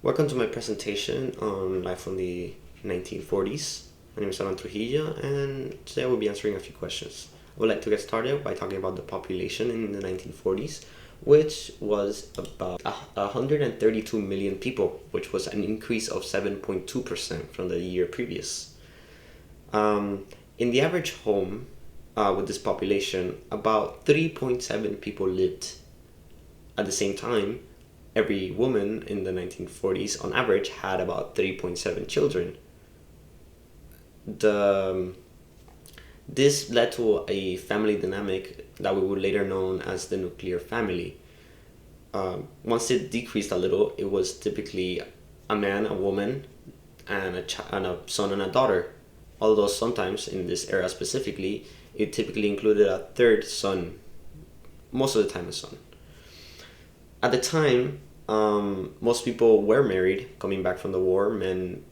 Welcome to my presentation on life from the 1940s. My name is Alan Trujillo, and today I will be answering a few questions. I would like to get started by talking about the population in the 1940s, which was about 132 million people, which was an increase of 7.2% from the year previous. In the average home with this population, about 3.7 people lived. At the same time, every woman in the 1940s on average had about 3.7 children. This led to a family dynamic that we would later know as the nuclear family. Once it decreased a little, it was typically a man, a woman, and a son and a daughter. Although sometimes, in this era specifically, it typically included a third son, most of the time a son. At the time, most people were married coming back from the war. Men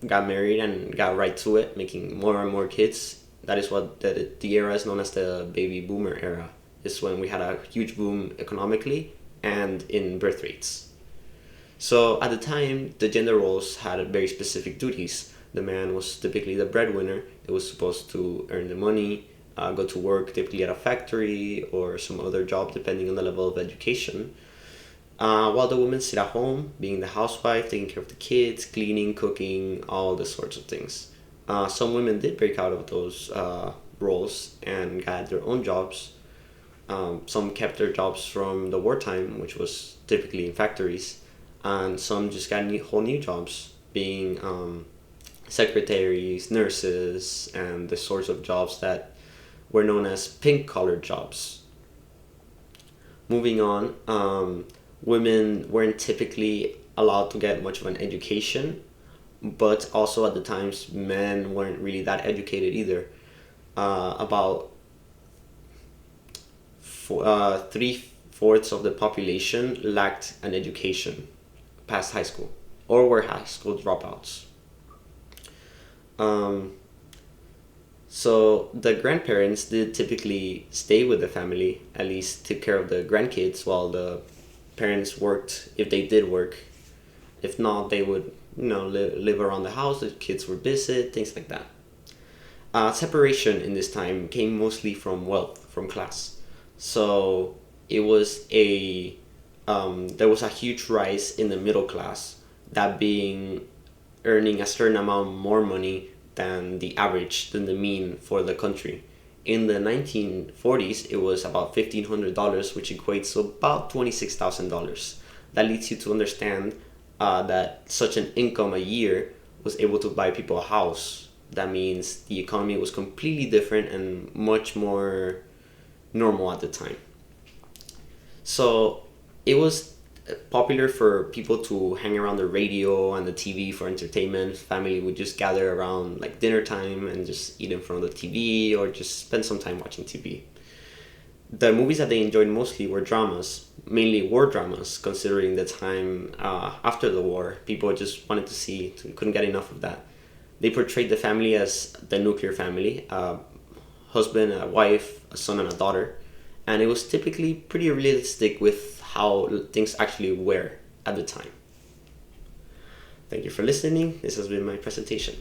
got married and got right to it, making more and more kids. That is what the era is known as the baby boomer era. It's when we had a huge boom economically and in birth rates. So at the time, the gender roles had very specific duties. The man was typically the breadwinner. It was supposed to earn the money, go to work, typically at a factory or some other job, depending on the level of education. While the women sit at home, being the housewife, taking care of the kids, cleaning, cooking, all the sorts of things. Some women did break out of those roles and got their own jobs. Some kept their jobs from the wartime, which was typically in factories, and some just got whole new jobs, being secretaries, nurses, and the sorts of jobs that were known as pink-collar jobs. Moving on, women weren't typically allowed to get much of an education, but also at the times men weren't really that educated either. About 3/4 of the population lacked an education past high school or were high school dropouts. So the grandparents did typically stay with the family, at least took care of the grandkids while the parents worked, if they did work. If not, they would live around the house. The kids would visit, things like that. Separation in this time came mostly from wealth, from class. So it was there was a huge rise in the middle class, that being earning a certain amount more money than the average, than the mean for the country. In the 1940s, it was about $1,500, which equates to about $26,000. That leads you to understand that such an income a year was able to buy people a house. That means the economy was completely different and much more normal at the time. So it was popular for people to hang around the radio and the TV for entertainment. Family would just gather around like dinner time and just eat in front of the TV or just spend some time watching TV. The movies that they enjoyed mostly were dramas, mainly war dramas, considering the time after the war. People just wanted to see, couldn't get enough of that. They portrayed the family as the nuclear family, a husband, a wife, a son, and a daughter. And it was typically pretty realistic with how things actually were at the time. Thank you for listening. This has been my presentation.